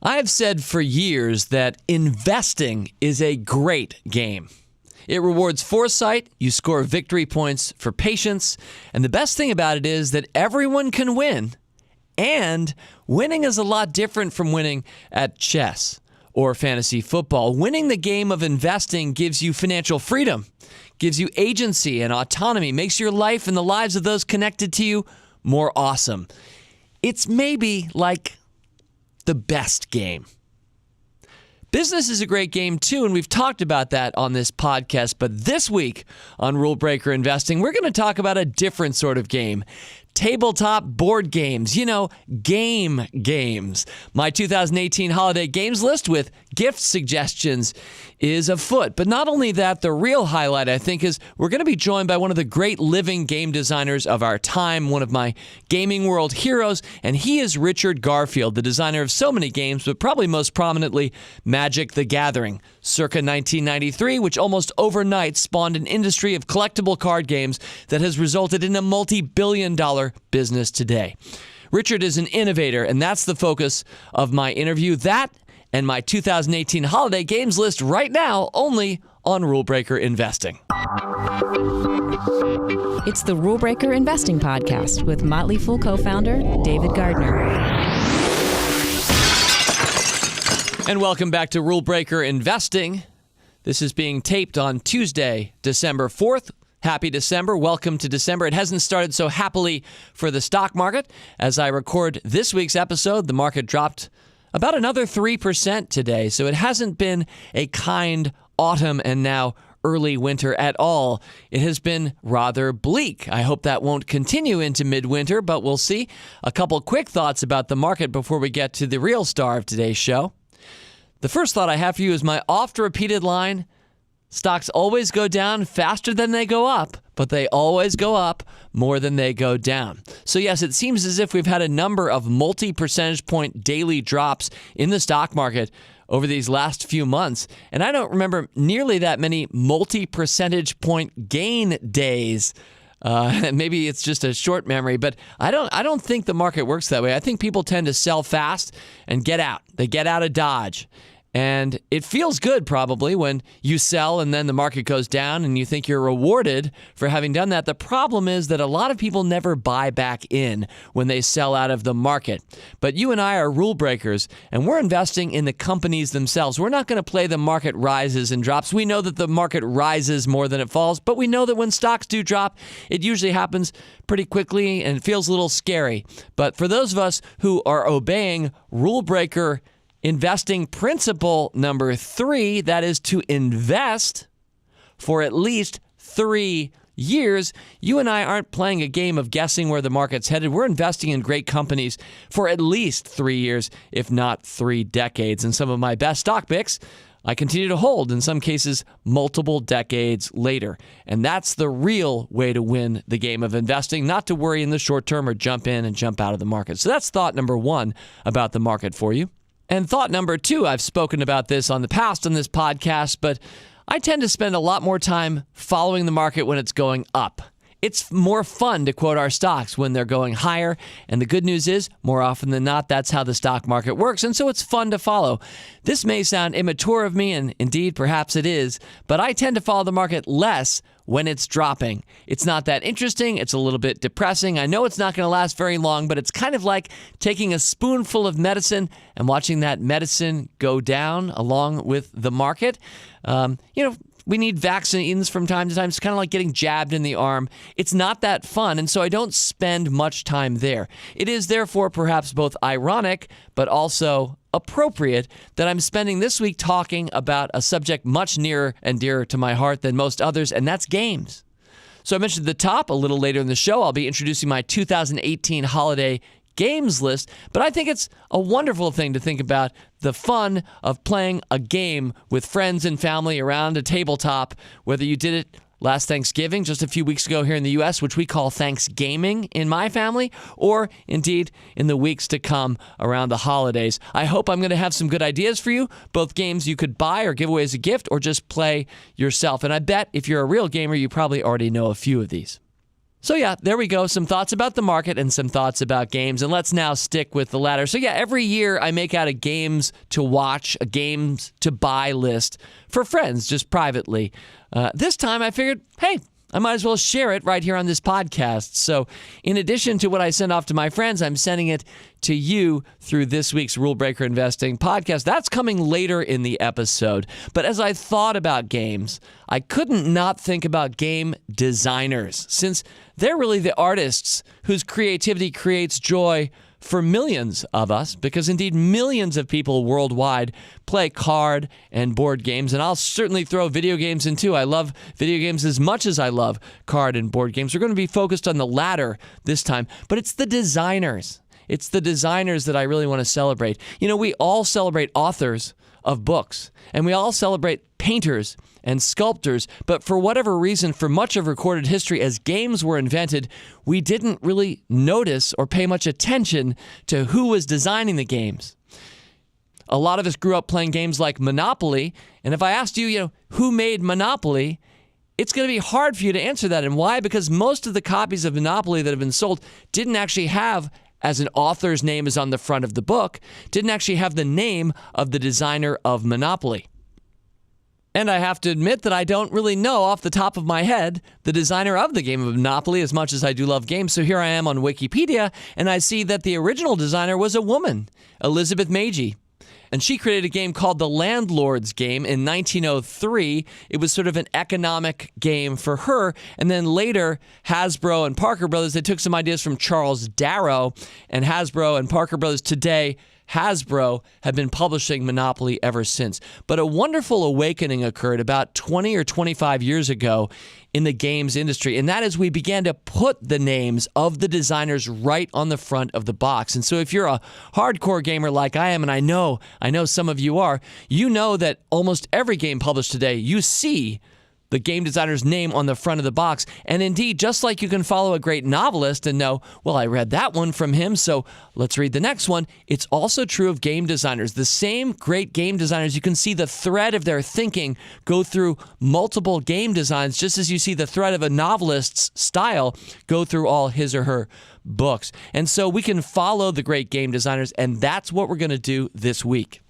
I have said for years that investing is a great game. It rewards foresight, you score victory points for patience, and the best thing about it is that everyone can win, and winning is a lot different from winning at chess or fantasy football. Winning the game of investing gives you financial freedom, gives you agency and autonomy, makes your life and the lives of those connected to you more awesome. It's maybe like the best game. Business is a great game too, and we've talked about that on this podcast. But this week on Rule Breaker Investing, we're going to talk about a different sort of game. Tabletop board games, game games. My 2018 holiday games list with gift suggestions is afoot. But not only that, the real highlight, I think, is we're going to be joined by one of the great living game designers of our time, one of my gaming world heroes, and he is Richard Garfield, the designer of so many games, but probably most prominently Magic the Gathering, circa 1993, which almost overnight spawned an industry of collectible card games that has resulted in a multi-billion-dollar business today. Richard is an innovator, and that's the focus of my interview. That and my 2018 holiday games list right now, only on Rule Breaker Investing. It's the Rule Breaker Investing Podcast with Motley Fool co-founder David Gardner. And welcome back to Rule Breaker Investing. This is being taped on Tuesday, December 4th. Happy December. Welcome to December. It hasn't started so happily for the stock market. As I record this week's episode, the market dropped about another 3% today. So it hasn't been a kind autumn and now early winter at all. It has been rather bleak. I hope that won't continue into midwinter, but we'll see. A couple quick thoughts about the market before we get to the real star of today's show. The first thought I have for you is my oft-repeated line: stocks always go down faster than they go up, but they always go up more than they go down. So yes, it seems as if we've had a number of multi-percentage point daily drops in the stock market over these last few months. And I don't remember nearly that many multi-percentage point gain days. Maybe it's just a short memory, but I don't think the market works that way. I think people tend to sell fast and get out. They get out of Dodge. And it feels good probably when you sell and then the market goes down and you think you're rewarded for having done that. The problem is that a lot of people never buy back in when they sell out of the market. But you and I are rule breakers, and we're investing in the companies themselves. We're not going to play the market rises and drops. We know that the market rises more than it falls, but we know that when stocks do drop, it usually happens pretty quickly and it feels a little scary. But for those of us who are obeying rule breaker investing principle number 3, that is to invest for at least 3 years. You and I aren't playing a game of guessing where the market's headed. We're investing in great companies for at least 3 years, if not 3 decades. And some of my best stock picks I continue to hold, in some cases, multiple decades later. And that's the real way to win the game of investing, not to worry in the short term or jump in and jump out of the market. So that's thought number 1 about the market for you. And thought number 2, I've spoken about this on the past on this podcast, but I tend to spend a lot more time following the market when it's going up. It's more fun to quote our stocks when they're going higher. And the good news is, more often than not, that's how the stock market works. And so it's fun to follow. This may sound immature of me, and indeed, perhaps it is, but I tend to follow the market less when it's dropping. It's not that interesting. It's a little bit depressing. I know it's not going to last very long, but it's kind of like taking a spoonful of medicine and watching that medicine go down along with the market. We need vaccines from time to time. It's kind of like getting jabbed in the arm. It's not that fun, and so I don't spend much time there. It is therefore perhaps both ironic, but also appropriate that I'm spending this week talking about a subject much nearer and dearer to my heart than most others, and that's games. So I mentioned at the top, a little later in the show, I'll be introducing my 2018 holiday games list, but I think it's a wonderful thing to think about the fun of playing a game with friends and family around a tabletop, whether you did it last Thanksgiving, just a few weeks ago here in the U.S., which we call Thanksgaming in my family, or indeed in the weeks to come around the holidays. I hope I'm going to have some good ideas for you, both games you could buy or give away as a gift or just play yourself. And I bet if you're a real gamer, you probably already know a few of these. So yeah, there we go. Some thoughts about the market and some thoughts about games. And let's now stick with the latter. So yeah, every year I make out a games to watch, a games to buy list for friends, just privately. This time I figured, hey, I might as well share it right here on this podcast. So in addition to what I send off to my friends, I'm sending it to you through this week's Rule Breaker Investing podcast. That's coming later in the episode. But as I thought about games, I couldn't not think about game designers, since they're really the artists whose creativity creates joy for millions of us, because indeed millions of people worldwide play card and board games, and I'll certainly throw video games in too. I love video games as much as I love card and board games. We're going to be focused on the latter this time, but it's the designers. It's the designers that I really want to celebrate. You know, we all celebrate authors of books, and we all celebrate painters and sculptors, but for whatever reason, for much of recorded history, as games were invented, we didn't really notice or pay much attention to who was designing the games. A lot of us grew up playing games like Monopoly, and if I asked you, who made Monopoly, it's going to be hard for you to answer that. And why? Because most of the copies of Monopoly that have been sold didn't actually have, as an author's name is on the front of the book, didn't actually have the name of the designer of Monopoly. And I have to admit that I don't really know off the top of my head the designer of the game of Monopoly as much as I do love games. So here I am on Wikipedia, and I see that the original designer was a woman, Elizabeth Magie. And she created a game called the Landlord's Game in 1903. It was sort of an economic game for her. And then later, Hasbro and Parker Brothers, they took some ideas from Charles Darrow. And Hasbro and Parker Brothers today, Hasbro have been publishing Monopoly ever since. But a wonderful awakening occurred about 20 or 25 years ago in the games industry, and that is we began to put the names of the designers right on the front of the box. And so if you're a hardcore gamer like I am, and I know some of you are, you know that almost every game published today, you see the game designer's name on the front of the box. And indeed, just like you can follow a great novelist and know, well, I read that one from him, so let's read the next one, it's also true of game designers. The same great game designers, you can see the thread of their thinking go through multiple game designs, just as you see the thread of a novelist's style go through all his or her books. And so we can follow the great game designers, and that's what we're going to do this week.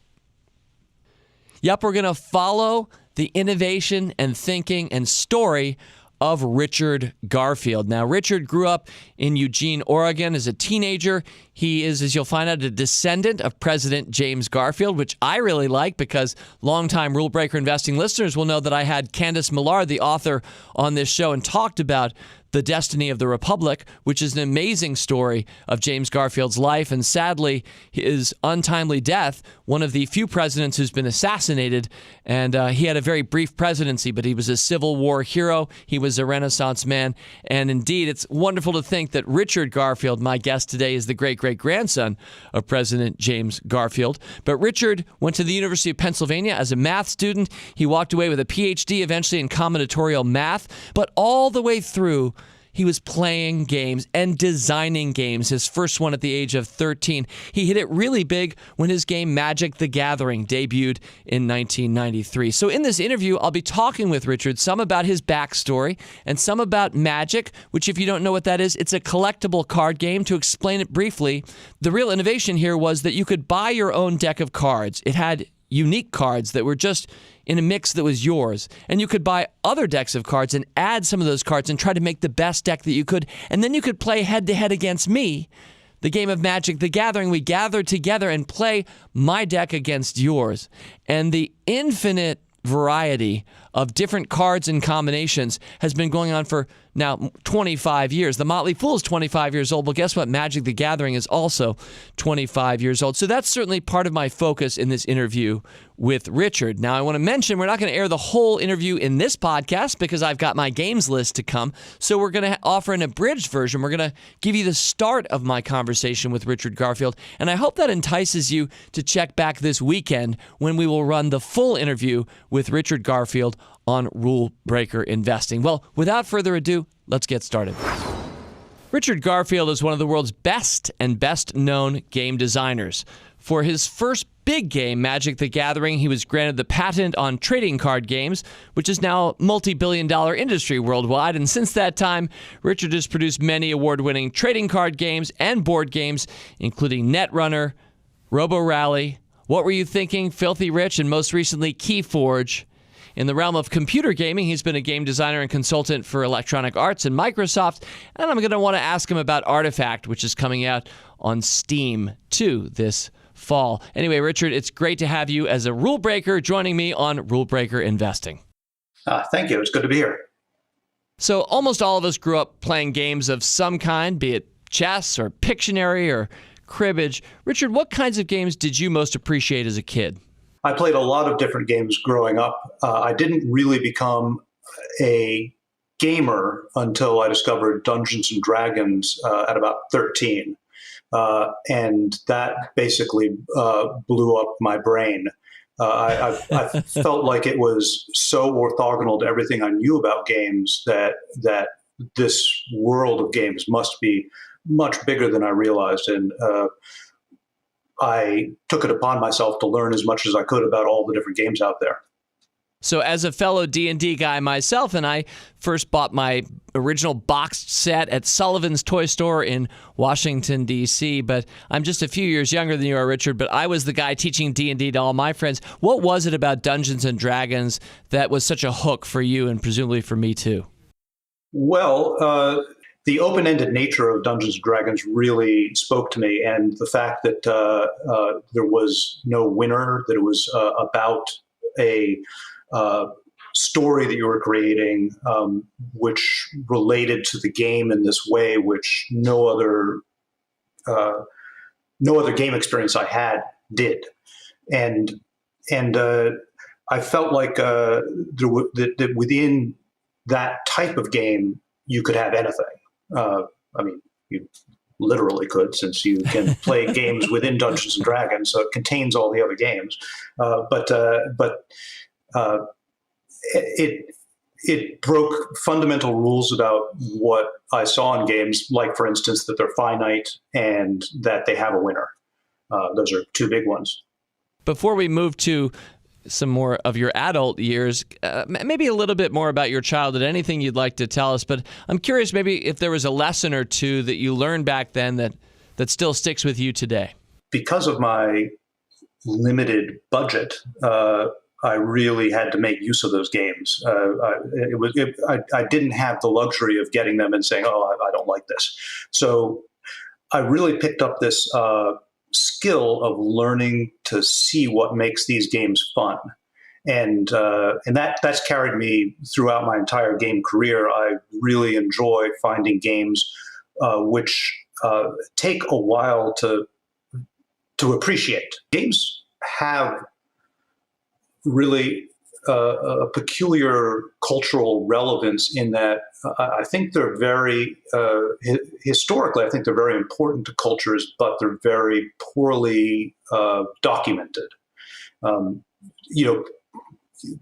Yep, we're going to follow the innovation and thinking and story of Richard Garfield. Now, Richard grew up in Eugene, Oregon as a teenager. He is, as you'll find out, a descendant of President James Garfield, which I really like because longtime Rule Breaker Investing listeners will know that I had Candace Millard, the author, on this show and talked about The Destiny of the Republic, which is an amazing story of James Garfield's life. And sadly, his untimely death, one of the few presidents who's been assassinated. And he had a very brief presidency, but he was a Civil War hero. He was a Renaissance man. And indeed, it's wonderful to think that Richard Garfield, my guest today, is the great-great-grandson of President James Garfield. But Richard went to the University of Pennsylvania as a math student. He walked away with a PhD eventually in combinatorial math. But all the way through, he was playing games and designing games, his first one at the age of 13. He hit it really big when his game Magic: The Gathering debuted in 1993. So in this interview, I'll be talking with Richard some about his backstory and some about Magic, which if you don't know what that is, it's a collectible card game. To explain it briefly, the real innovation here was that you could buy your own deck of cards. It had unique cards that were just in a mix that was yours. And you could buy other decks of cards and add some of those cards and try to make the best deck that you could. And then you could play head-to-head against me. The game of Magic: The Gathering, we gather together and play my deck against yours. And the infinite variety of different cards and combinations has been going on for now 25 years. The Motley Fool is 25 years old. Well, guess what? Magic: The Gathering is also 25 years old. So that's certainly part of my focus in this interview with Richard. Now, I want to mention we're not going to air the whole interview in this podcast because I've got my games list to come. So we're going to offer an abridged version. We're going to give you the start of my conversation with Richard Garfield. And I hope that entices you to check back this weekend when we will run the full interview with Richard Garfield on Rule Breaker Investing. Well, without further ado, let's get started. Richard Garfield is one of the world's best and best known game designers. For his first big game, Magic the Gathering. He was granted the patent on trading card games, which is now a multi-billion-dollar industry worldwide. And since that time, Richard has produced many award-winning trading card games and board games, including Netrunner, Robo Rally, What Were You Thinking, Filthy Rich, and most recently, Keyforge. In the realm of computer gaming, he's been a game designer and consultant for Electronic Arts and Microsoft. And I'm going to want to ask him about Artifact, which is coming out on Steam too this fall. Anyway, Richard, it's great to have you as a rule breaker joining me on Rule Breaker Investing. Thank you. It's good to be here. So almost all of us grew up playing games of some kind, be it chess or Pictionary or cribbage. Richard, what kinds of games did you most appreciate as a kid? I played a lot of different games growing up. I didn't really become a gamer until I discovered Dungeons and Dragons at about 13. And that basically blew up my brain. I felt like it was so orthogonal to everything I knew about games that this world of games must be much bigger than I realized. And I took it upon myself to learn as much as I could about all the different games out there. So as a fellow D&D guy myself, and I first bought my original boxed set at Sullivan's Toy Store in Washington, D.C., but I'm just a few years younger than you are, Richard, but I was the guy teaching D&D to all my friends. What was it about Dungeons and Dragons that was such a hook for you and presumably for me too? Well, the open-ended nature of Dungeons and Dragons really spoke to me, and the fact that there was no winner, that it was about a story that you were creating, which related to the game in this way, which no other game experience I had did, and I felt like that within that type of game you could have anything. I mean, you literally could, since you can play games within Dungeons and Dragons, so it contains all the other games. But it broke fundamental rules about what I saw in games, like, for instance, that they're finite and that they have a winner. Those are two big ones. Before we move to some more of your adult years, maybe a little bit more about your childhood, anything you'd like to tell us. But I'm curious maybe if there was a lesson or two that you learned back then that still sticks with you today. Because of my limited budget, I really had to make use of those games. I didn't have the luxury of getting them and saying, oh, I don't like this. So I really picked up this skill of learning to see what makes these games fun. And that's carried me throughout my entire game career. I really enjoy finding games which take a while to appreciate. Games have really a peculiar cultural relevance in that I think they're very, historically, I think they're very important to cultures, but they're very poorly documented.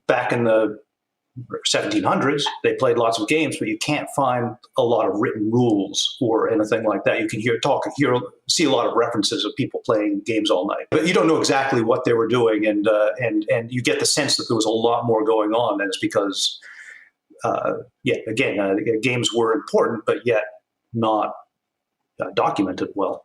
Back in the 1700s, they played lots of games, but you can't find a lot of written rules or anything like that. You can see a lot of references of people playing games all night, but you don't know exactly what they were doing, and you get the sense that there was a lot more going on, and it's because, games were important, but yet not documented well.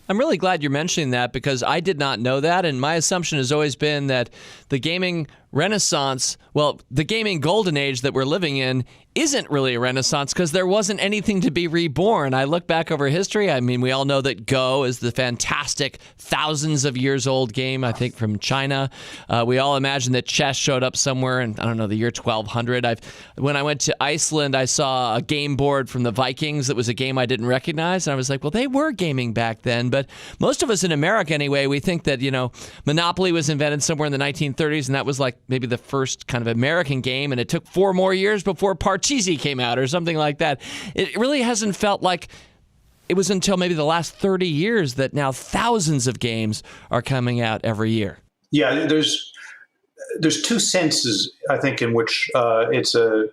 I'm really glad you're mentioning that because I did not know that, and my assumption has always been that the gaming renaissance, well, the gaming golden age that we're living in isn't really a renaissance because there wasn't anything to be reborn. I look back over history. I mean, we all know that Go is the fantastic thousands of years old game, I think, from China. We all imagine that chess showed up somewhere in, I don't know, the year 1200. When I went to Iceland, I saw a game board from the Vikings that was a game I didn't recognize. And I was like, well, they were gaming back then. But most of us in America, anyway, we think that, Monopoly was invented somewhere in the 1930s, and that was like maybe the first kind of American game, and it took 4 more years before Parcheesi came out or something like that. It really hasn't felt like it was until maybe the last 30 years that now thousands of games are coming out every year. Yeah, there's two senses, I think, in which it's a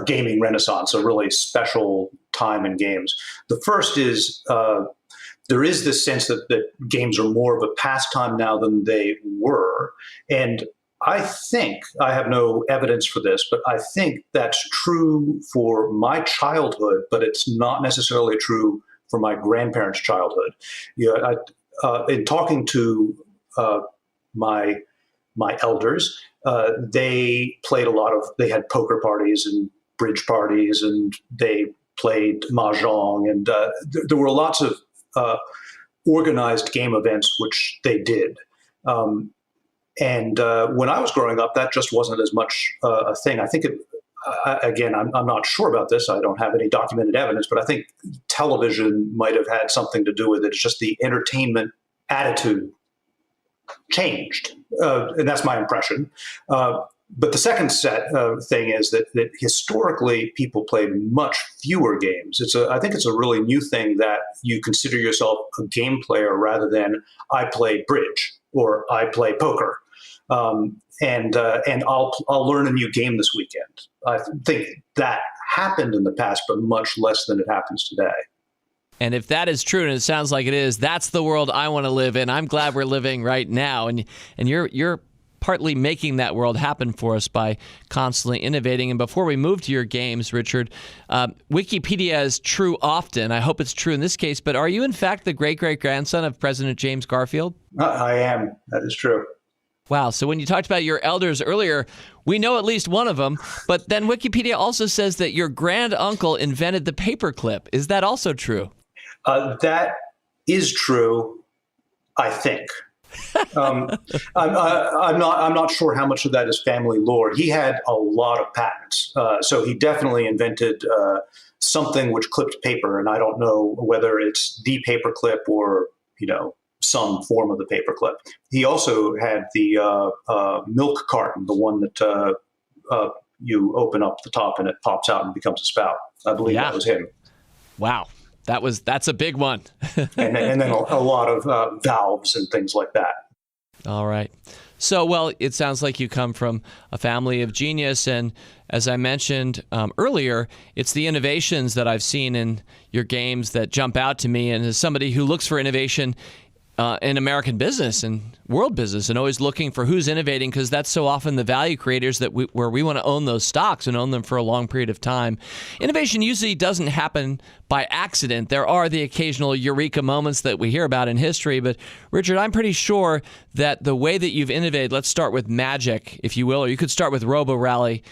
gaming renaissance, a really special time in games. The first is there is this sense that games are more of a pastime now than they were. And I think, I have no evidence for this, but I think that's true for my childhood, but it's not necessarily true for my grandparents' childhood. In talking to my elders, they played they had poker parties and bridge parties, and they played mahjong, and there were lots of organized game events which they did. And when I was growing up, that just wasn't as much a thing. I think again, I'm not sure about this. I don't have any documented evidence, but I think television might have had something to do with it. It's just the entertainment attitude changed, and that's my impression. But the second thing is that historically people played much fewer games. I think it's a really new thing that you consider yourself a game player rather than I play bridge or I play poker, and I'll learn a new game this weekend. I think that happened in the past, but much less than it happens today. And if that is true, and it sounds like it is, that's the world I want to live in. I'm glad we're living right now, and you're partly making that world happen for us by constantly innovating. And before we move to your games, Richard, Wikipedia is true often. I hope it's true in this case, but are you in fact the great-great-grandson of President James Garfield? I am. That is true. Wow. So when you talked about your elders earlier, we know at least one of them, but then Wikipedia also says that your granduncle invented the paperclip. Is that also true? That is true, I think. I'm not sure how much of that is family lore. He had a lot of patents, so he definitely invented something which clipped paper, and I don't know whether it's the paperclip or some form of the paperclip. He also had the milk carton, the one that you open up the top and it pops out and becomes a spout. I believe that was him. Wow. That's a big one. and then a lot of valves and things like that. All right. So, well, it sounds like you come from a family of genius. And as I mentioned earlier, it's the innovations that I've seen in your games that jump out to me. And as somebody who looks for innovation in American business and world business and always looking for who's innovating, because that's so often the value creators where we want to own those stocks and own them for a long period of time. Innovation usually doesn't happen by accident. There are the occasional eureka moments that we hear about in history. But Richard, I'm pretty sure that the way that you've innovated, let's start with Magic, if you will, or you could start with Robo-Rally,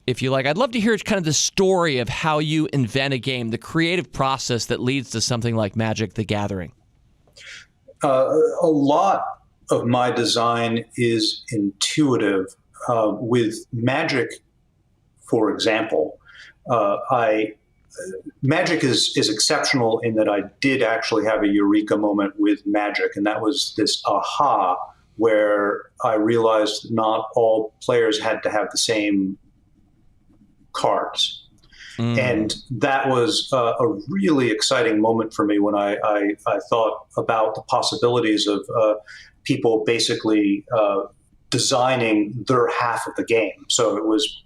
if you like. I'd love to hear kind of the story of how you invent a game, the creative process that leads to something like Magic: The Gathering. A lot of my design is intuitive. With Magic, for example, Magic is exceptional in that I did actually have a eureka moment with Magic, and that was this aha where I realized not all players had to have the same cards. And that was a really exciting moment for me when I thought about the possibilities of people basically designing their half of the game. So it was,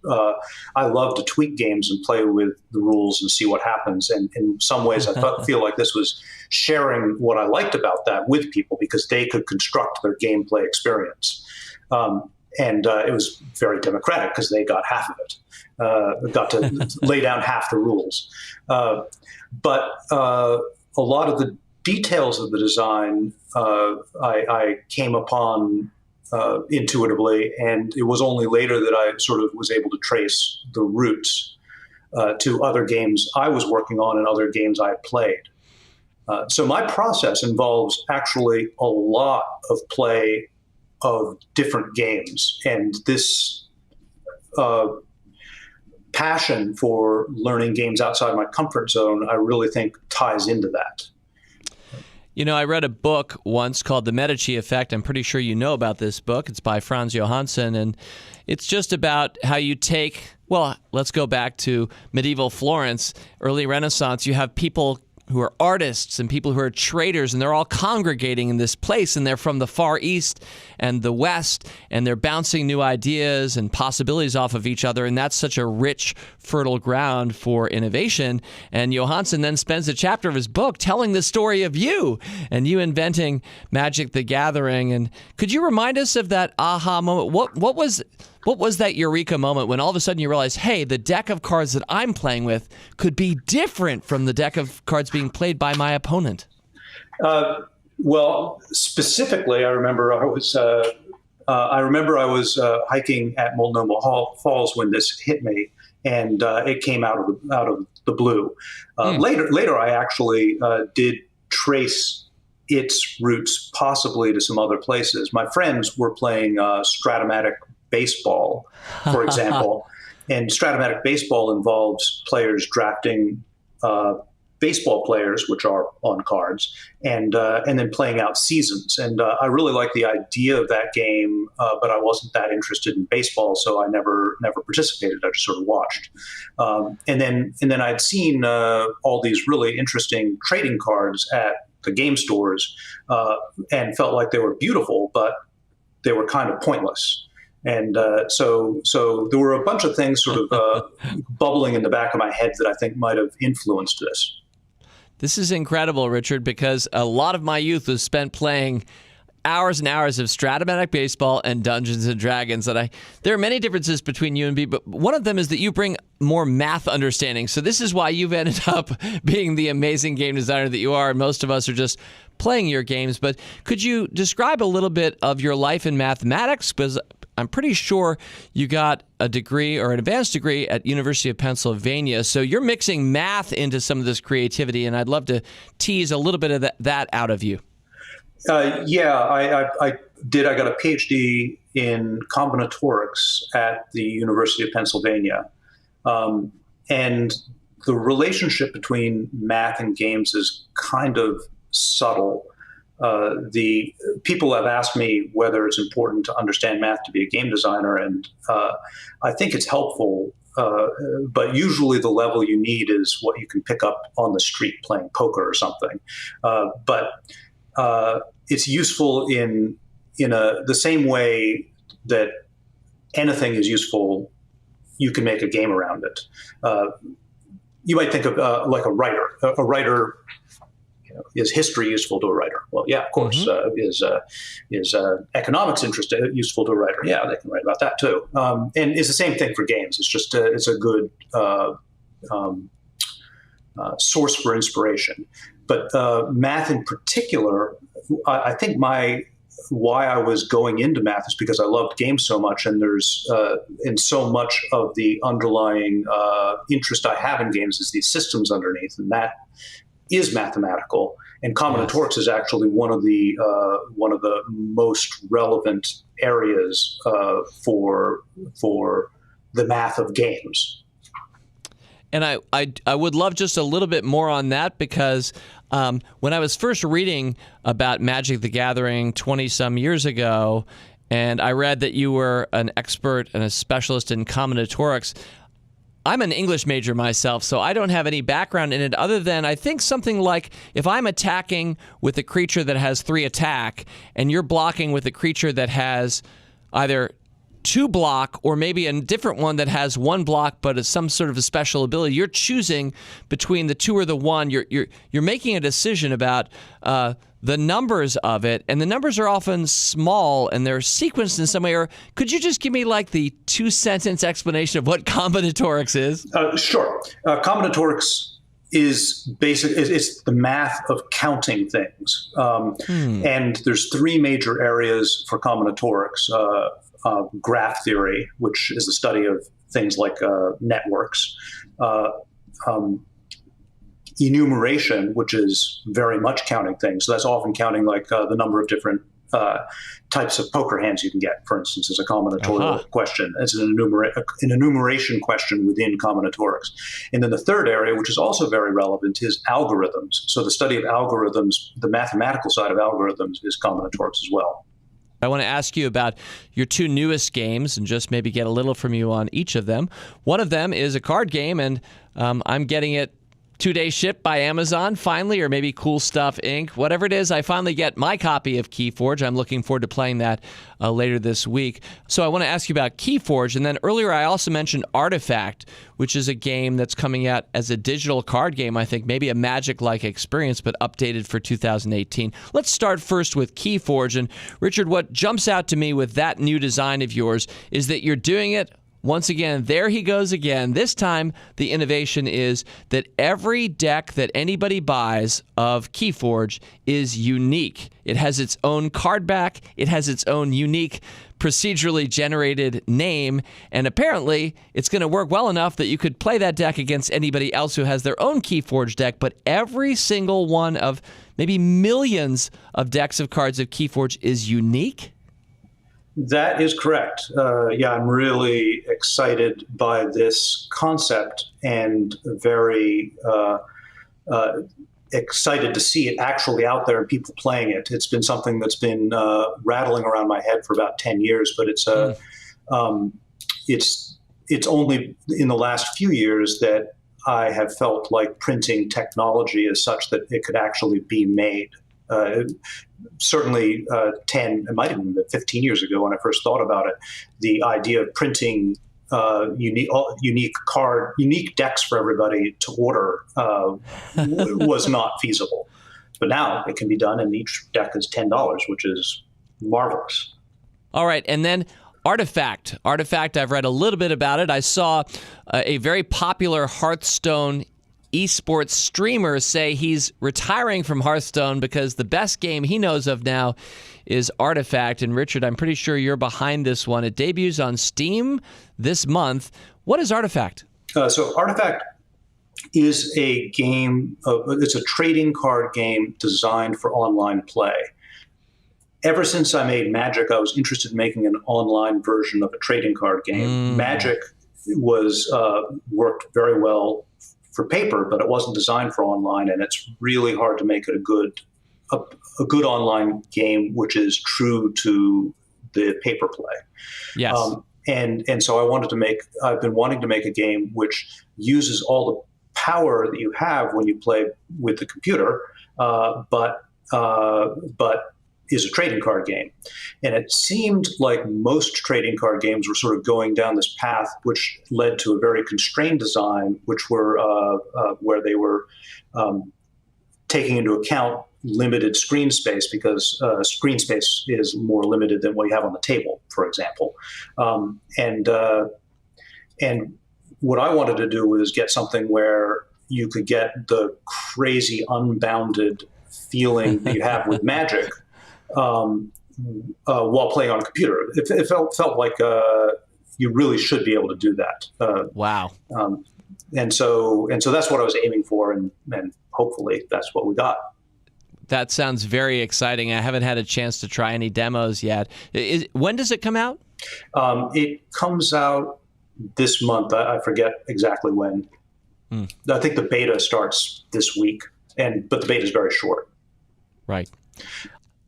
I love to tweak games and play with the rules and see what happens. And in some ways, I feel like this was sharing what I liked about that with people because they could construct their gameplay experience. And it was very democratic because they got half of it. Got to lay down half the rules. But a lot of the details of the design I came upon intuitively, and it was only later that I sort of was able to trace the roots to other games I was working on and other games I played. So my process involves actually a lot of play of different games, and this passion for learning games outside my comfort zone, I really think ties into that. You know, I read a book once called The Medici Effect. I'm pretty sure you know about this book. It's by Franz Johansson, and it's just about how you take, well, let's go back to medieval Florence, early Renaissance. You have people who are artists and people who are traders, and they're all congregating in this place, and they're from the Far East and the West, and they're bouncing new ideas and possibilities off of each other, and that's such a rich, fertile ground for innovation. And Johansson then spends a chapter of his book telling the story of you and you inventing Magic the Gathering. And could you remind us of that aha moment? What was that eureka moment when all of a sudden you realized, hey, the deck of cards that I'm playing with could be different from the deck of cards being played by my opponent? Well, specifically, I remember I was hiking at Multnomah Falls when this hit me, and it came out of the blue. Later, I actually did trace its roots possibly to some other places. My friends were playing Stratomatic baseball, for example, and Stratomatic baseball involves players drafting baseball players, which are on cards, and then playing out seasons. And I really liked the idea of that game, but I wasn't that interested in baseball, so I never participated. I just sort of watched. And then I'd seen all these really interesting trading cards at the game stores, and felt like they were beautiful, but they were kind of pointless. And so there were a bunch of things sort of bubbling in the back of my head that I think might have influenced this. This is incredible, Richard, because a lot of my youth was spent playing hours and hours of Stratomatic baseball and Dungeons and Dragons. And there are many differences between you and me, but one of them is that you bring more math understanding. So this is why you've ended up being the amazing game designer that you are, and most of us are just playing your games. But could you describe a little bit of your life in mathematics? Because I'm pretty sure you got a degree or an advanced degree at University of Pennsylvania. So you're mixing math into some of this creativity, and I'd love to tease a little bit of that out of you. I did. I got a PhD in combinatorics at the University of Pennsylvania. And the relationship between math and games is kind of subtle. The people have asked me whether it's important to understand math to be a game designer, and I think it's helpful. But usually the level you need is what you can pick up on the street playing poker or something. But it's useful in the same way that anything is useful. You can make a game around it. You might think of like a writer. A writer, is history useful to a writer? Well, yeah, of course. Mm-hmm. Is economics useful to a writer? Yeah, they can write about that too. And it's the same thing for games. It's just it's a good source for inspiration. But math in particular, I think why I was going into math is because I loved games so much, and there's and so much of the underlying interest I have in games is these systems underneath, and that is mathematical. And combinatorics is actually one of the most relevant areas for the math of games. And I would love just a little bit more on that, because when I was first reading about Magic the Gathering 20-some years ago, and I read that you were an expert and a specialist in combinatorics, I'm an English major myself, so I don't have any background in it other than I think something like if I'm attacking with a creature that has 3 attack, and you're blocking with a creature that has either 2 block or maybe a different one that has 1 block but is some sort of a special ability, you're choosing between the 2 or the 1. You're making a decision about the numbers of it, and the numbers are often small and they're sequenced in some way. Or could you just give me like the 2-sentence explanation of what combinatorics is? Sure. Combinatorics is it's the math of counting things. And there's 3 major areas for combinatorics. Graph theory, which is the study of things like networks. Enumeration, which is very much counting things. So that's often counting like the number of different types of poker hands you can get, for instance, as a combinatorial question. It's an enumeration question within combinatorics. And then the third area, which is also very relevant, is algorithms. So the study of algorithms, the mathematical side of algorithms, is combinatorics as well. I want to ask you about your 2 newest games and just maybe get a little from you on each of them. One of them is a card game, and I'm getting it 2-day ship by Amazon finally, or maybe Cool Stuff Inc. Whatever it is, I finally get my copy of Keyforge. I'm looking forward to playing that later this week. So I want to ask you about Keyforge. And then earlier I also mentioned Artifact, which is a game that's coming out as a digital card game, I think, maybe a Magic-like experience, but updated for 2018. Let's start first with Keyforge. And Richard, what jumps out to me with that new design of yours is that you're doing it once again. There he goes again. This time, the innovation is that every deck that anybody buys of Keyforge is unique. It has its own card back. It has its own unique procedurally generated name, and apparently it's going to work well enough that you could play that deck against anybody else who has their own Keyforge deck, but every single one of maybe millions of decks of cards of Keyforge is unique? That is correct. I'm really excited by this concept and very excited to see it actually out there and people playing it. It's been something that's been rattling around my head for about 10 years, but it's only in the last few years that I have felt like printing technology is such that it could actually be made. Certainly 10, it might have been 15 years ago when I first thought about it, the idea of printing unique decks for everybody to order was not feasible. But now it can be done, and each deck is $10, which is marvelous. All right, and then Artifact. Artifact, I've read a little bit about it. I saw a very popular Hearthstone esports streamer say he's retiring from Hearthstone because the best game he knows of now is Artifact. And Richard, I'm pretty sure you're behind this one. It debuts on Steam this month. What is Artifact? So Artifact is a game, it's a trading card game designed for online play. Ever since I made Magic, I was interested in making an online version of a trading card game. Magic was worked very well for paper, but it wasn't designed for online, and it's really hard to make it a good online game which is true to the paper play. Yes. And so I've been wanting to make a game which uses all the power that you have when you play with the computer, but is a trading card game. And it seemed like most trading card games were sort of going down this path, which led to a very constrained design, which were where they were taking into account limited screen space, because screen space is more limited than what you have on the table, for example. And what I wanted to do was get something where you could get the crazy, unbounded feeling that you have with Magic, while playing on a computer. It felt like you really should be able to do that. Wow. And so that's what I was aiming for, and hopefully that's what we got. That sounds very exciting. I haven't had a chance to try any demos yet. When does it come out? It comes out this month. I forget exactly when. I think the beta starts this week, but the beta is very short. Right.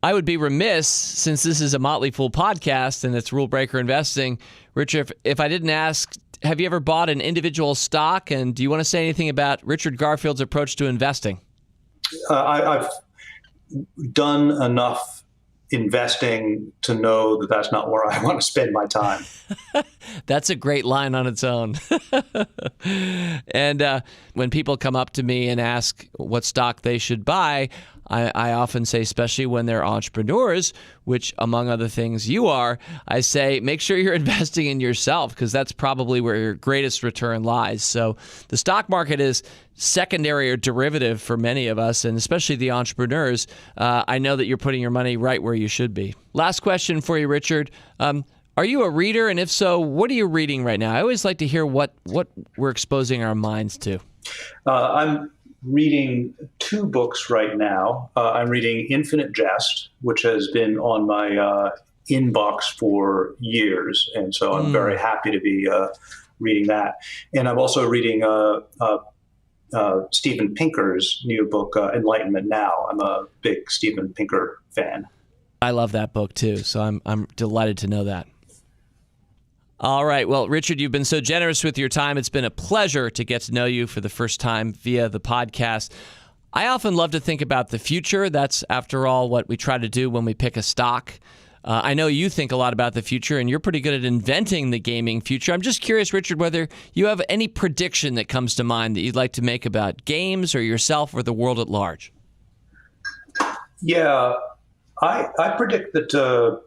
I would be remiss, since this is a Motley Fool podcast and it's Rule Breaker Investing, Richard, if I didn't ask, have you ever bought an individual stock? And do you want to say anything about Richard Garfield's approach to investing? I've done enough investing to know that that's not where I want to spend my time. That's a great line on its own. And when people come up to me and ask what stock they should buy, I often say, especially when they're entrepreneurs, which among other things you are, I say, make sure you're investing in yourself, because that's probably where your greatest return lies. So the stock market is secondary or derivative for many of us, and especially the entrepreneurs. I know that you're putting your money right where you should be. Last question for you, Richard. Are you a reader? And if so, what are you reading right now? I always like to hear what we're exposing our minds to. I'm reading 2 books right now. I'm reading Infinite Jest, which has been on my inbox for years, and so I'm very happy to be reading that. And I'm also reading Steven Pinker's new book, Enlightenment Now. I'm a big Steven Pinker fan. I love that book too, so I'm delighted to know that. All right. Well, Richard, you've been so generous with your time. It's been a pleasure to get to know you for the first time via the podcast. I often love to think about the future. That's, after all, what we try to do when we pick a stock. I know you think a lot about the future, and you're pretty good at inventing the gaming future. I'm just curious, Richard, whether you have any prediction that comes to mind that you'd like to make about games or yourself or the world at large. Yeah, I predict that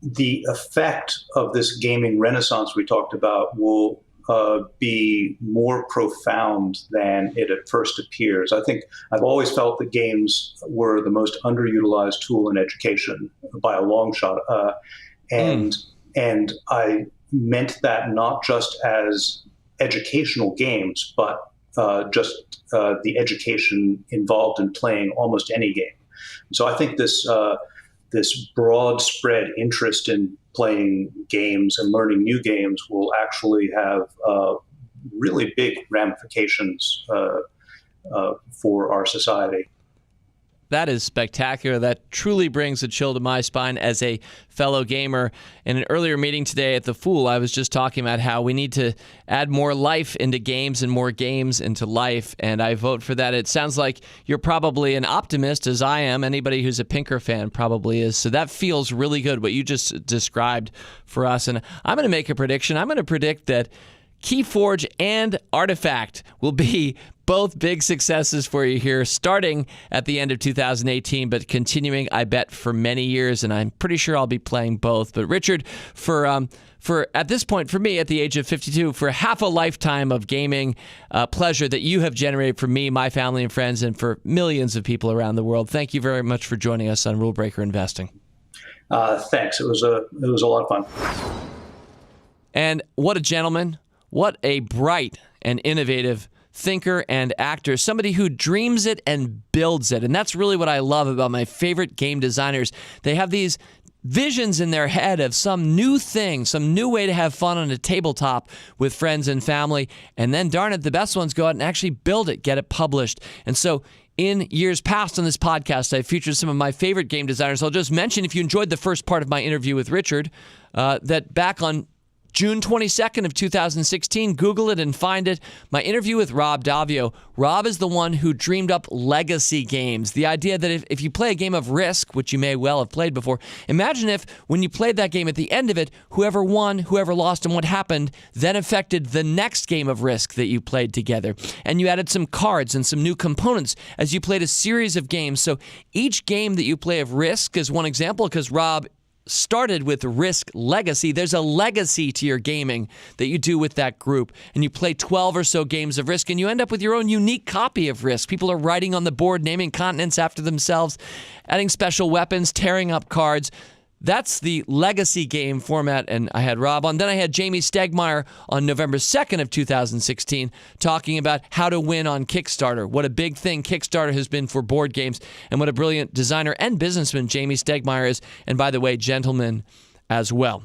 the effect of this gaming renaissance we talked about will be more profound than it at first appears. I think I've always felt that games were the most underutilized tool in education by a long shot. And I meant that not just as educational games, but just the education involved in playing almost any game. So I think this broad spread interest in playing games and learning new games will actually have really big ramifications for our society. That is spectacular. That truly brings a chill to my spine as a fellow gamer. In an earlier meeting today at The Fool, I was just talking about how we need to add more life into games and more games into life, and I vote for that. It sounds like you're probably an optimist, as I am. Anybody who's a Pinker fan probably is. So that feels really good, what you just described for us. And I'm going to make a prediction. I'm going to predict that Keyforge and Artifact will be both big successes for you here, starting at the end of 2018, but continuing, I bet, for many years. And I'm pretty sure I'll be playing both. But Richard, for at this point, for me, at the age of 52, for half a lifetime of gaming pleasure that you have generated for me, my family and friends, and for millions of people around the world, thank you very much for joining us on Rule Breaker Investing. Thanks. It was a lot of fun. And what a gentleman. What a bright and innovative thinker and actor, somebody who dreams it and builds it. And that's really what I love about my favorite game designers. They have these visions in their head of some new thing, some new way to have fun on a tabletop with friends and family. And then, darn it, the best ones go out and actually build it, get it published. And so in years past on this podcast, I featured some of my favorite game designers. I'll just mention, if you enjoyed the first part of my interview with Richard, that back on June 22nd of 2016, Google it and find it. My interview with Rob Davio. Rob is the one who dreamed up legacy games. The idea that if you play a game of Risk, which you may well have played before, imagine if when you played that game at the end of it, whoever won, whoever lost, and what happened then affected the next game of Risk that you played together. And you added some cards and some new components as you played a series of games. So each game that you play of Risk is one example, because Rob started with Risk Legacy. There's a legacy to your gaming that you do with that group, and you play 12 or so games of Risk, and you end up with your own unique copy of Risk. People are writing on the board, naming continents after themselves, adding special weapons, tearing up cards. That's the legacy game format, and I had Rob on. Then I had Jamie Stegmaier on November 2nd of 2016 talking about how to win on Kickstarter. What a big thing Kickstarter has been for board games, and what a brilliant designer and businessman Jamie Stegmaier is, and by the way, gentleman as well.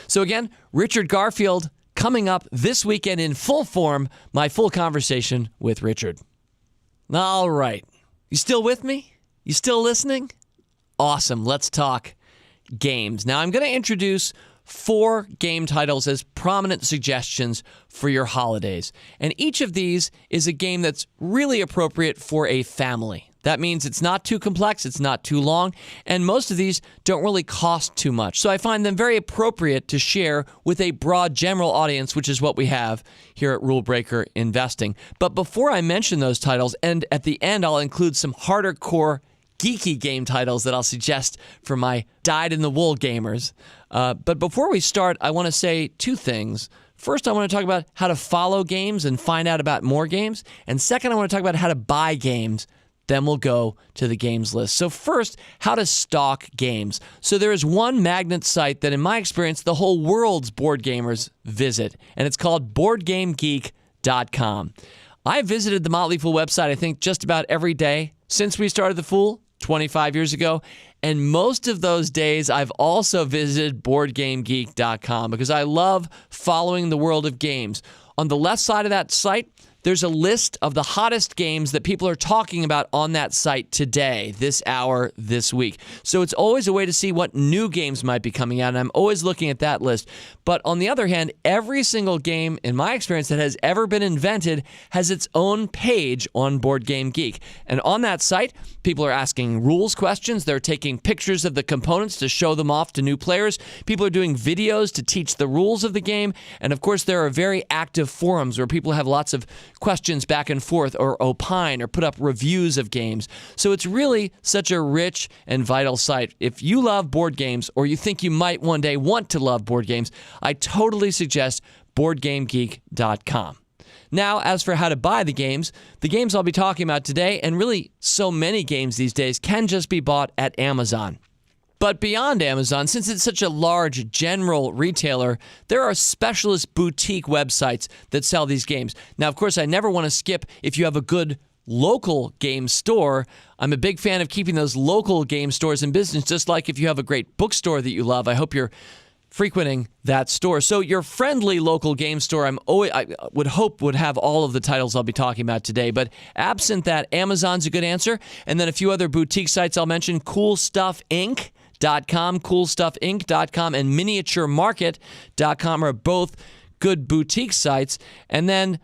So again, Richard Garfield coming up this weekend in full form, my full conversation with Richard. All right. You still with me? You still listening? Awesome. Let's talk games. Now, I'm going to introduce 4 game titles as prominent suggestions for your holidays. And each of these is a game that's really appropriate for a family. That means it's not too complex, it's not too long, and most of these don't really cost too much. So I find them very appropriate to share with a broad general audience, which is what we have here at Rule Breaker Investing. But before I mention those titles, and at the end I'll include some harder core geeky game titles that I'll suggest for my dyed-in-the-wool gamers. But before we start, I want to say 2 things. First, I want to talk about how to follow games and find out about more games. And second, I want to talk about how to buy games. Then we'll go to the games list. So first, how to stock games. So there is one magnet site that, in my experience, the whole world's board gamers visit, and it's called BoardGameGeek.com. I visited the Motley Fool website, I think, just about every day since we started The Fool 25 years ago. And most of those days, I've also visited BoardGameGeek.com because I love following the world of games. On the left side of that site, there's a list of the hottest games that people are talking about on that site today, this hour, this week. So it's always a way to see what new games might be coming out, and I'm always looking at that list. But on the other hand, every single game, in my experience, that has ever been invented has its own page on Board Game Geek. And on that site, people are asking rules questions. They're taking pictures of the components to show them off to new players. People are doing videos to teach the rules of the game. And of course, there are very active forums where people have lots of questions back and forth or opine or put up reviews of games. So it's really such a rich and vital site. If you love board games or you think you might one day want to love board games, I totally suggest BoardGameGeek.com. Now, as for how to buy the games I'll be talking about today, and really so many games these days, can just be bought at Amazon. But beyond Amazon, since it's such a large general retailer, there are specialist boutique websites that sell these games. Now, of course, I never want to skip if you have a good local game store. I'm a big fan of keeping those local game stores in business, just like if you have a great bookstore that you love. I hope you're frequenting that store. So your friendly local game store, I would hope would have all of the titles I'll be talking about today. But absent that, Amazon's a good answer. And then a few other boutique sites I'll mention: CoolStuffInc.com, CoolStuffInc.com, and MiniatureMarket.com are both good boutique sites. And then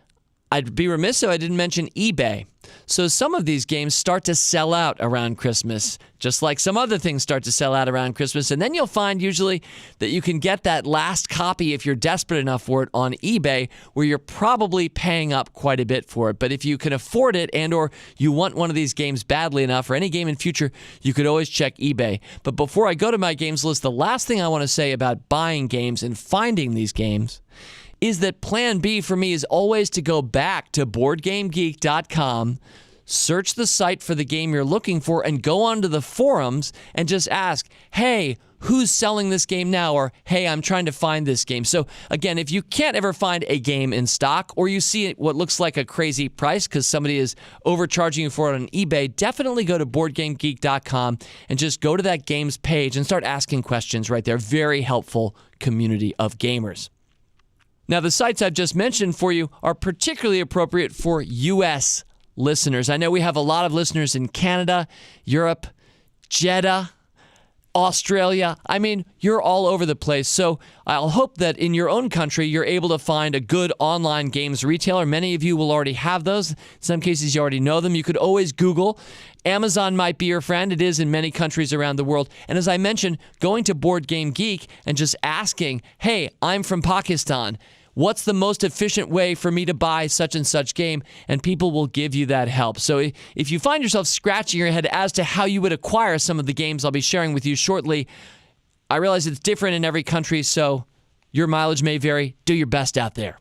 I'd be remiss if I didn't mention eBay. So some of these games start to sell out around Christmas, just like some other things start to sell out around Christmas. And then you'll find usually that you can get that last copy if you're desperate enough for it on eBay, where you're probably paying up quite a bit for it. But if you can afford it and or you want one of these games badly enough, or any game in future, you could always check eBay. But before I go to my games list, the last thing I want to say about buying games and finding these games is that plan B for me is always to go back to BoardGameGeek.com, search the site for the game you're looking for, and go onto the forums and just ask, hey, who's selling this game now? Or, hey, I'm trying to find this game. So again, if you can't ever find a game in stock, or you see what looks like a crazy price because somebody is overcharging you for it on eBay, definitely go to BoardGameGeek.com and just go to that games page and start asking questions right there. Very helpful community of gamers. Now, the sites I've just mentioned for you are particularly appropriate for U.S. listeners. I know we have a lot of listeners in Canada, Europe, Jeddah, Australia. I mean, you're all over the place. So I'll hope that in your own country, you're able to find a good online games retailer. Many of you will already have those. In some cases, you already know them. You could always Google. Amazon might be your friend. It is in many countries around the world. And as I mentioned, going to Board Game Geek and just asking, hey, I'm from Pakistan. What's the most efficient way for me to buy such and such game? And people will give you that help. So if you find yourself scratching your head as to how you would acquire some of the games I'll be sharing with you shortly, I realize it's different in every country, so your mileage may vary. Do your best out there.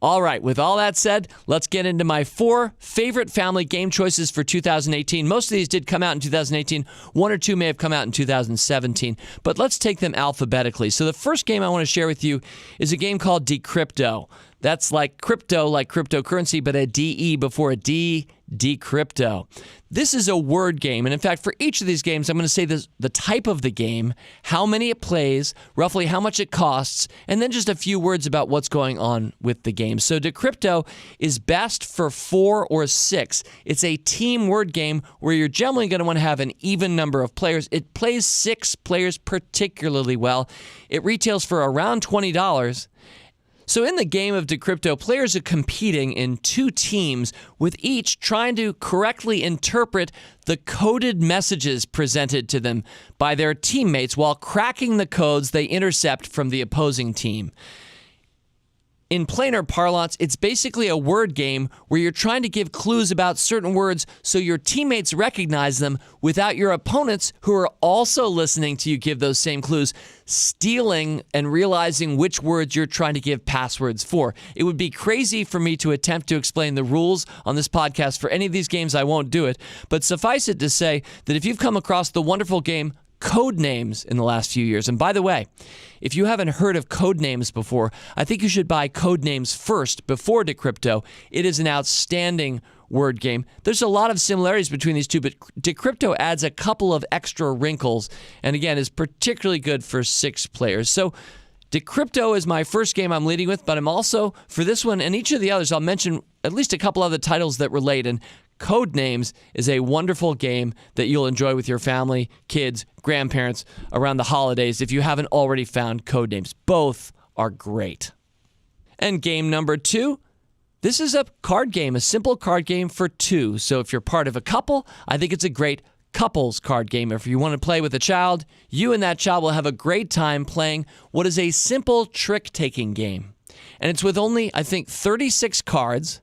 All right, with all that said, let's get into my 4 favorite family game choices for 2018. Most of these did come out in 2018. 1 or 2 may have come out in 2017. But let's take them alphabetically. So the first game I want to share with you is a game called Decrypto. That's like crypto, like cryptocurrency, but a DE before a D, Decrypto. This is a word game, and in fact, for each of these games, I'm going to say the type of the game, how many it plays, roughly how much it costs, and then just a few words about what's going on with the game. So Decrypto is best for 4 or 6. It's a team word game where you're generally going to want to have an even number of players. It plays 6 players particularly well. It retails for around $20. So in the game of Decrypto, players are competing in 2 teams, with each trying to correctly interpret the coded messages presented to them by their teammates while cracking the codes they intercept from the opposing team. In plainer parlance, it's basically a word game where you're trying to give clues about certain words so your teammates recognize them without your opponents, who are also listening to you give those same clues, stealing and realizing which words you're trying to give passwords for. It would be crazy for me to attempt to explain the rules on this podcast for any of these games. I won't do it. But suffice it to say that if you've come across the wonderful game Codenames in the last few years. And by the way, if you haven't heard of Codenames before, I think you should buy Codenames first before Decrypto. It is an outstanding word game. There's a lot of similarities between these two, but Decrypto adds a couple of extra wrinkles, and again, is particularly good for 6 players. So Decrypto is my first game I'm leading with, but I'm also, for this one and each of the others, I'll mention at least a couple other titles that relate. And Codenames is a wonderful game that you'll enjoy with your family, kids, grandparents around the holidays if you haven't already found Codenames. Both are great. And game number 2, this is a card game, a simple card game for 2. So if you're part of a couple, I think it's a great couples card game. If you want to play with a child, you and that child will have a great time playing what is a simple trick-taking game. And it's with only, I think, 36 cards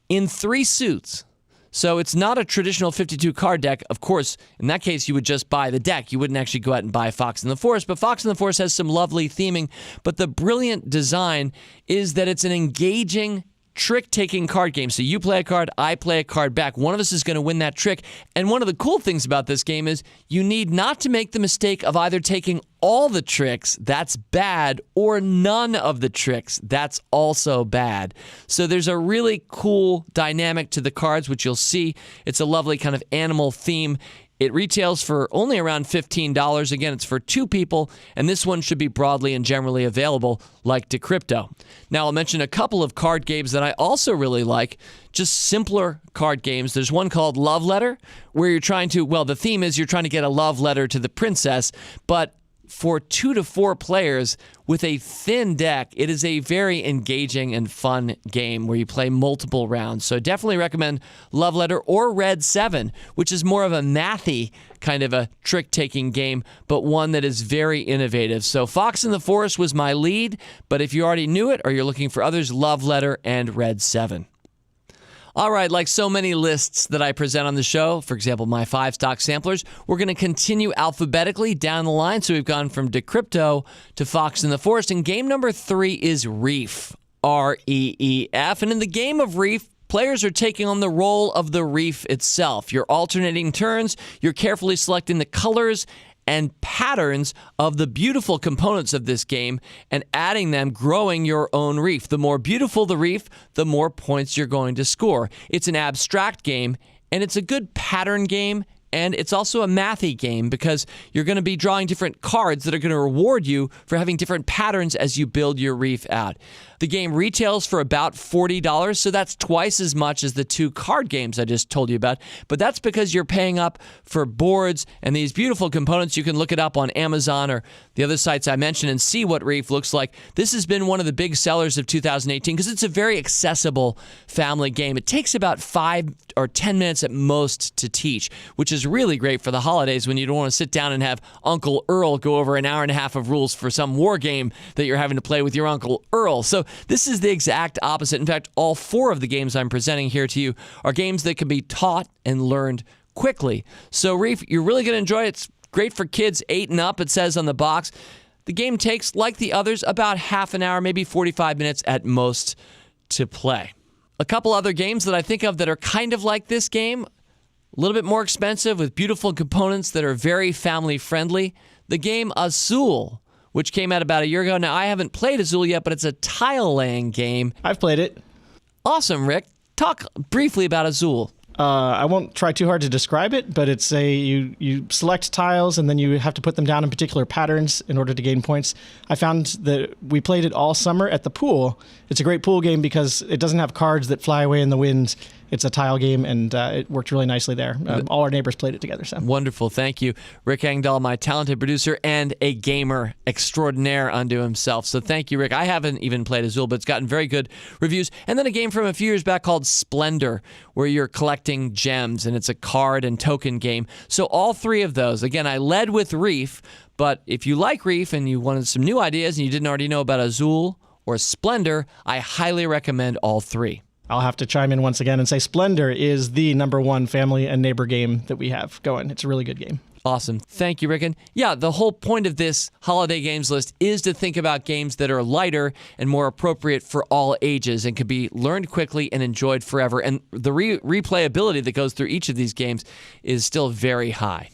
in 3 suits. So it's not a traditional 52 card deck. Of course, in that case, you would just buy the deck. You wouldn't actually go out and buy Fox in the Forest. But Fox in the Forest has some lovely theming. But the brilliant design is that it's an engaging trick-taking card game. So you play a card, I play a card back. One of us is going to win that trick. And one of the cool things about this game is you need not to make the mistake of either taking all the tricks, that's bad, or none of the tricks, that's also bad. So there's a really cool dynamic to the cards, which you'll see. It's a lovely kind of animal theme. It retails for only around $15. Again, it's for 2 people, and this one should be broadly and generally available like Decrypto. Now, I'll mention a couple of card games that I also really like, just simpler card games. There's one called Love Letter, where you're trying to, well, the theme is you're trying to get a love letter to the princess, but for 2 to 4 players with a thin deck, it is a very engaging and fun game where you play multiple rounds. So definitely recommend Love Letter or Red 7, which is more of a mathy kind of a trick-taking game, but one that is very innovative. So Fox in the Forest was my lead, but if you already knew it or you're looking for others, Love Letter and Red 7. All right, like so many lists that I present on the show, for example, my 5 stock samplers, we're going to continue alphabetically down the line. So we've gone from Decrypto to Fox in the Forest. And game number 3 is Reef, R-E-E-F. And in the game of Reef, players are taking on the role of the reef itself. You're alternating turns, you're carefully selecting the colors and patterns of the beautiful components of this game and adding them, growing your own reef. The more beautiful the reef, the more points you're going to score. It's an abstract game, and it's a good pattern game, and it's also a mathy game because you're going to be drawing different cards that are going to reward you for having different patterns as you build your reef out. The game retails for about $40, so that's twice as much as the 2 card games I just told you about. But that's because you're paying up for boards and these beautiful components. You can look it up on Amazon or the other sites I mentioned and see what Reef looks like. This has been one of the big sellers of 2018 because it's a very accessible family game. It takes about 5 or 10 minutes at most to teach, which is really great for the holidays when you don't want to sit down and have Uncle Earl go over an hour and a half of rules for some war game that you're having to play with your Uncle Earl. So this is the exact opposite. In fact, all 4 of the games I'm presenting here to you are games that can be taught and learned quickly. So Reef, you're really going to enjoy it. It's great for kids 8 and up, it says on the box. The game takes, like the others, about half an hour, maybe 45 minutes at most to play. A couple other games that I think of that are kind of like this game, a little bit more expensive with beautiful components that are very family friendly. The game Azul, which came out about a year ago. Now, I haven't played Azul yet, but it's a tile-laying game. I've played it. Awesome, Rick. Talk briefly about Azul. I won't try too hard to describe it, but it's you select tiles and then you have to put them down in particular patterns in order to gain points. I found that we played it all summer at the pool. It's a great pool game because it doesn't have cards that fly away in the wind. It's a tile game, and it worked really nicely there. All our neighbors played it together. So wonderful. Thank you. Rick Engdahl, my talented producer and a gamer extraordinaire unto himself. So thank you, Rick. I haven't even played Azul, but it's gotten very good reviews. And then a game from a few years back called Splendor, where you're collecting gems, and it's a card and token game. So all 3 of those. Again, I led with Reef, but if you like Reef and you wanted some new ideas and you didn't already know about Azul or Splendor, I highly recommend all 3. I'll have to chime in once again and say Splendor is the #1 family and neighbor game that we have going. It's a really good game. Awesome. Thank you, Rick. And yeah, the whole point of this holiday games list is to think about games that are lighter and more appropriate for all ages and can be learned quickly and enjoyed forever. And the replayability that goes through each of these games is still very high.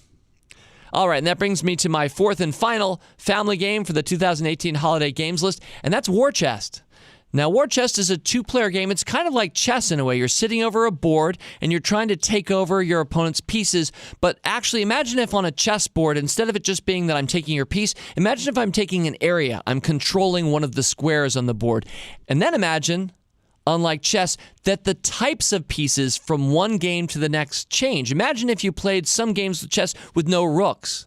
All right, and that brings me to my 4th and final family game for the 2018 holiday games list, and that's War Chest. Now, War Chest is a two-player game. It's kind of like chess in a way. You're sitting over a board and you're trying to take over your opponent's pieces. But actually, imagine if on a chessboard, instead of it just being that I'm taking your piece, imagine if I'm taking an area. I'm controlling one of the squares on the board. And then imagine, unlike chess, that the types of pieces from one game to the next change. Imagine if you played some games of chess with no rooks,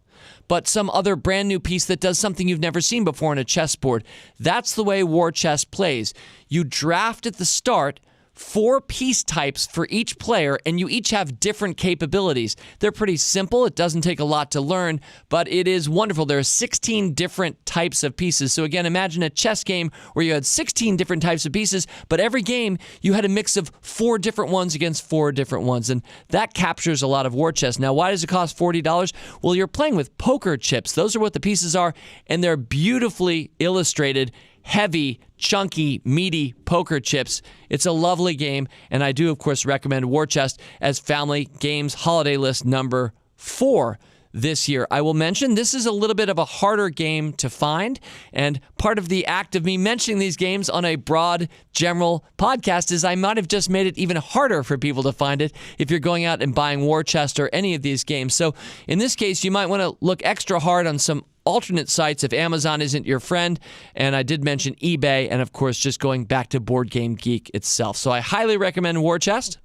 but some other brand new piece that does something you've never seen before on a chessboard. That's the way War Chest plays. You draft at the start 4 piece types for each player, and you each have different capabilities. They're pretty simple. It doesn't take a lot to learn, but it is wonderful. There are 16 different types of pieces. So again, imagine a chess game where you had 16 different types of pieces, but every game you had a mix of 4 different ones against 4 different ones, and that captures a lot of War Chest. Now, why does it cost $40? Well, you're playing with poker chips. Those are what the pieces are, and they're beautifully illustrated, heavy, chunky, meaty poker chips. It's a lovely game, and I do, of course, recommend War Chest as Family Games Holiday List number 4 this year. I will mention this is a little bit of a harder game to find, and part of the act of me mentioning these games on a broad, general podcast is I might have just made it even harder for people to find it if you're going out and buying War Chest or any of these games. So in this case, you might want to look extra hard on some alternate sites if Amazon isn't your friend, and I did mention eBay, and of course just going back to Board Game Geek itself. So I highly recommend War Chest.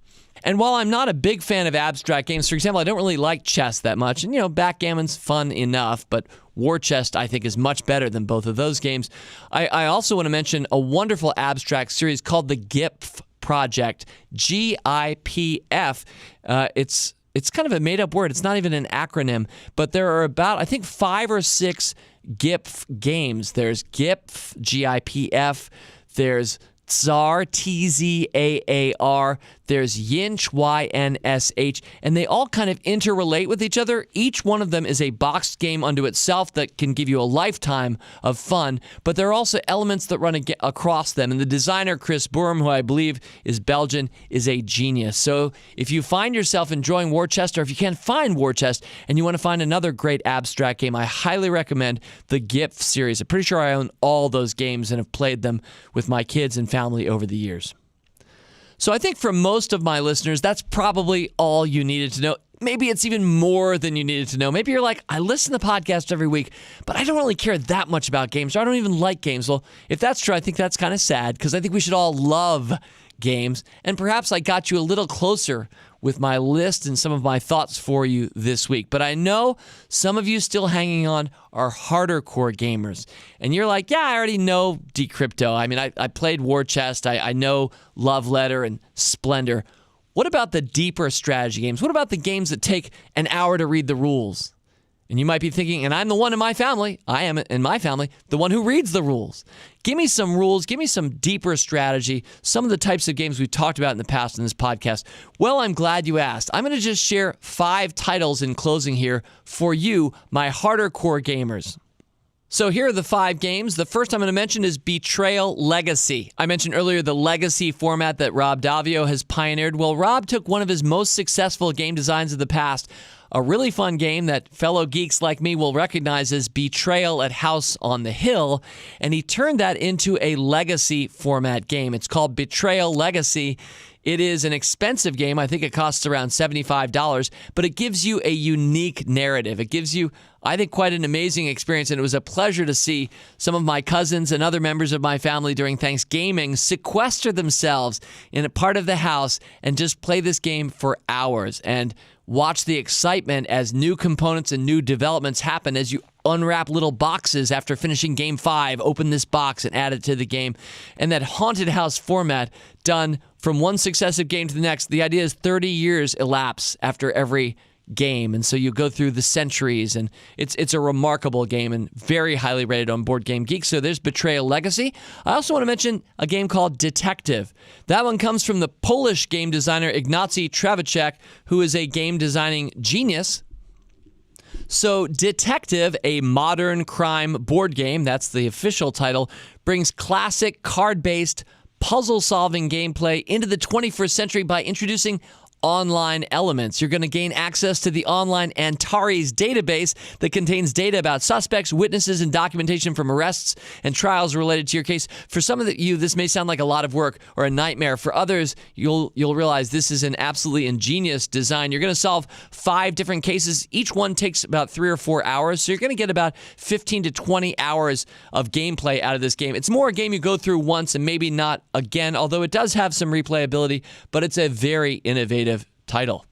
And while I'm not a big fan of abstract games, for example, I don't really like chess that much, and backgammon's fun enough, but War Chest I think is much better than both of those games. I also want to mention a wonderful abstract series called the GIPF Project, GIPF. It's kind of a made-up word. It's not even an acronym, but there are about, I think, 5 or 6 GIPF games. There's GIPF, GIPF. There's Tsar, TZAAR. There's Yinch, YNSH, and they all kind of interrelate with each other. Each one of them is a boxed game unto itself that can give you a lifetime of fun, but there are also elements that run across them, and the designer, Chris Boerum, who I believe is Belgian, is a genius. So if you find yourself enjoying War Chest, or if you can't find War Chest and you want to find another great abstract game, I highly recommend the GIPF series. I'm pretty sure I own all those games and have played them with my kids and family over the years. So I think for most of my listeners, that's probably all you needed to know. Maybe it's even more than you needed to know. Maybe you're like, I listen to the podcast every week, but I don't really care that much about games, or I don't even like games. Well, if that's true, I think that's kind of sad, because I think we should all love games. And perhaps I got you a little closer with my list and some of my thoughts for you this week. But I know some of you still hanging on are harder core gamers. And you're like, yeah, I already know Decrypto. I mean, I played War Chest. I know Love Letter and Splendor. What about the deeper strategy games? What about the games that take an hour to read the rules? And you might be thinking, and I'm the one in my family, I am in my family, the one who reads the rules. Give me some rules, give me some deeper strategy, some of the types of games we've talked about in the past in this podcast. Well, I'm glad you asked. I'm going to just share 5 titles in closing here for you, my harder core gamers. So here are the 5 games. The first I'm going to mention is Betrayal Legacy. I mentioned earlier the legacy format that Rob Daviau has pioneered. Well, Rob took one of his most successful game designs of the past, a really fun game that fellow geeks like me will recognize as Betrayal at House on the Hill, and he turned that into a legacy format game. It's called Betrayal Legacy. It is an expensive game. I think it costs around $75, but it gives you a unique narrative. It gives you, I think, quite an amazing experience, and it was a pleasure to see some of my cousins and other members of my family during Thanksgiving sequester themselves in a part of the house and just play this game for hours and watch the excitement as new components and new developments happen as you unwrap little boxes after finishing Game 5, open this box and add it to the game. And that haunted house format done from one successive game to the next. The idea is 30 years elapse after every game, and so you go through the centuries, and it's a remarkable game and very highly rated on Board Game Geek. So there's Betrayal Legacy. I also want to mention a game called Detective. That one comes from the Polish game designer Ignacy Trzewiczek, who is a game designing genius. So Detective, a modern crime board game, that's the official title, brings classic card-based puzzle-solving gameplay into the 21st century by introducing online elements. You're going to gain access to the online Antares database that contains data about suspects, witnesses, and documentation from arrests and trials related to your case. For some of you, this may sound like a lot of work or a nightmare. For others, you'll realize this is an absolutely ingenious design. You're going to solve 5 different cases. Each one takes about 3 or 4 hours, so you're going to get about 15 to 20 hours of gameplay out of this game. It's more a game you go through once and maybe not again, although it does have some replayability, but it's a very innovative title.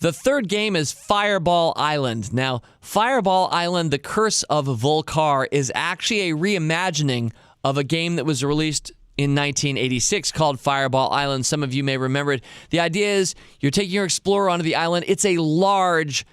The third game is Fireball Island. Now, Fireball Island, The Curse of Volcar, is actually a reimagining of a game that was released in 1986 called Fireball Island. Some of you may remember it. The idea is you're taking your explorer onto the island. It's a large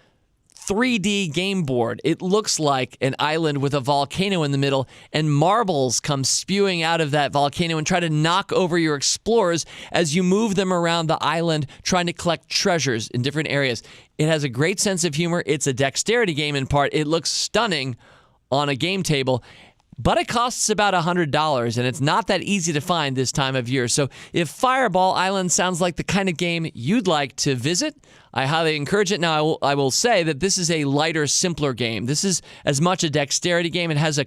3D game board. It looks like an island with a volcano in the middle, and marbles come spewing out of that volcano and try to knock over your explorers as you move them around the island trying to collect treasures in different areas. It has a great sense of humor. It's a dexterity game in part. It looks stunning on a game table, but it costs about $100, and it's not that easy to find this time of year. So if Fireball Island sounds like the kind of game you'd like to visit, I highly encourage it. Now, I will say that this is a lighter, simpler game. This is as much a dexterity game. It has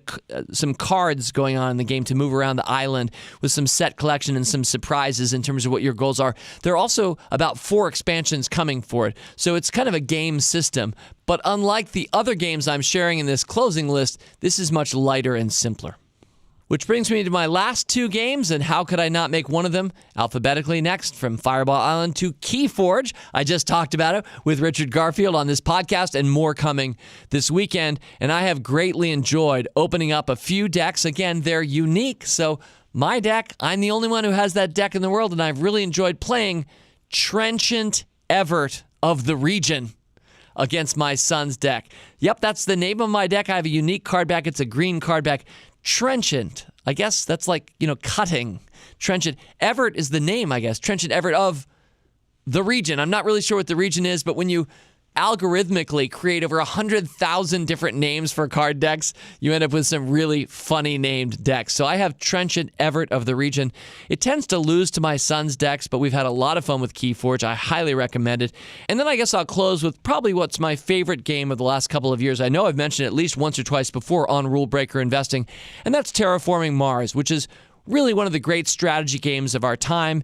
some cards going on in the game to move around the island with some set collection and some surprises in terms of what your goals are. There are also about 4 expansions coming for it, so it's kind of a game system. But unlike the other games I'm sharing in this closing list, this is much lighter and simpler. Which brings me to my last 2 games, and how could I not make one of them alphabetically next? From Fireball Island to Keyforge. I just talked about it with Richard Garfield on this podcast, and more coming this weekend. And I have greatly enjoyed opening up a few decks. Again, they're unique. So my deck, I'm the only one who has that deck in the world, and I've really enjoyed playing Trenchant Everett of the Region against my son's deck. Yep, that's the name of my deck. I have a unique card back. It's a green card back. Trenchant. I guess that's like, cutting. Trenchant. Everett is the name, I guess. Trenchant Everett of the Region. I'm not really sure what the region is, but when you algorithmically create over 100,000 different names for card decks, you end up with some really funny named decks. So I have Trenchant Everett of the Region. It tends to lose to my son's decks, but we've had a lot of fun with Keyforge. I highly recommend it. And then I guess I'll close with probably what's my favorite game of the last couple of years. I know I've mentioned it at least once or twice before on Rule Breaker Investing, and that's Terraforming Mars, which is really one of the great strategy games of our time.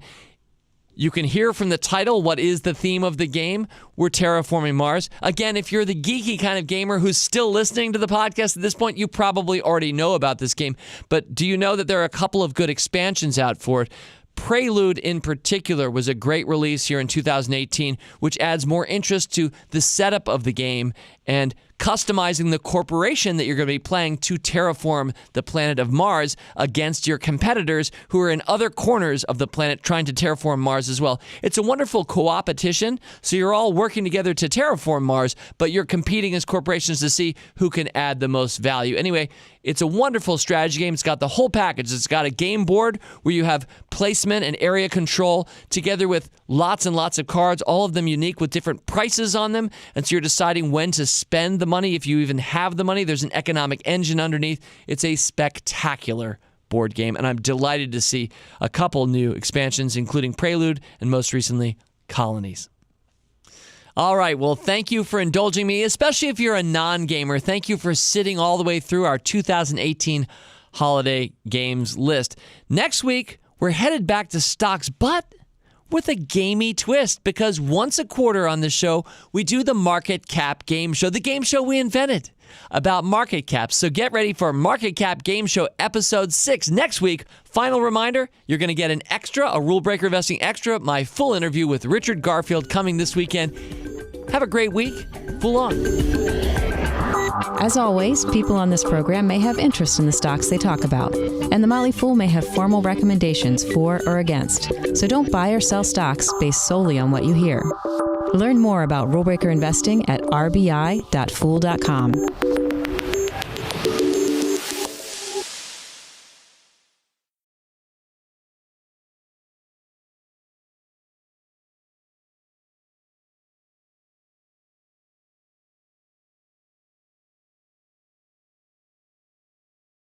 You can hear from the title what is the theme of the game. We're terraforming Mars. Again, if you're the geeky kind of gamer who's still listening to the podcast at this point, you probably already know about this game. But do you know that there are a couple of good expansions out for it? Prelude in particular was a great release here in 2018, which adds more interest to the setup of the game and customizing the corporation that you're going to be playing to terraform the planet of Mars against your competitors who are in other corners of the planet trying to terraform Mars as well. It's a wonderful co-opetition, so you're all working together to terraform Mars, but you're competing as corporations to see who can add the most value. Anyway, it's a wonderful strategy game. It's got the whole package. It's got a game board where you have placement and area control together with lots and lots of cards, all of them unique with different prices on them, and so you're deciding when to spend the money, if you even have the money. There's an economic engine underneath. It's a spectacular board game, and I'm delighted to see a couple new expansions, including Prelude and most recently Colonies. All right, well, thank you for indulging me, especially if you're a non-gamer. Thank you for sitting all the way through our 2018 holiday games list. Next week, we're headed back to stocks, but with a gamey twist, because once a quarter on the show, we do the Market Cap Game Show, the game show we invented about market caps. So get ready for Market Cap Game Show Episode 6 next week. Final reminder, you're going to get an extra, a Rule Breaker Investing Extra, my full interview with Richard Garfield coming this weekend. Have a great week. Full on. As always, people on this program may have interest in the stocks they talk about, and the Motley Fool may have formal recommendations for or against. So don't buy or sell stocks based solely on what you hear. Learn more about Rule Breaker Investing at rbi.fool.com.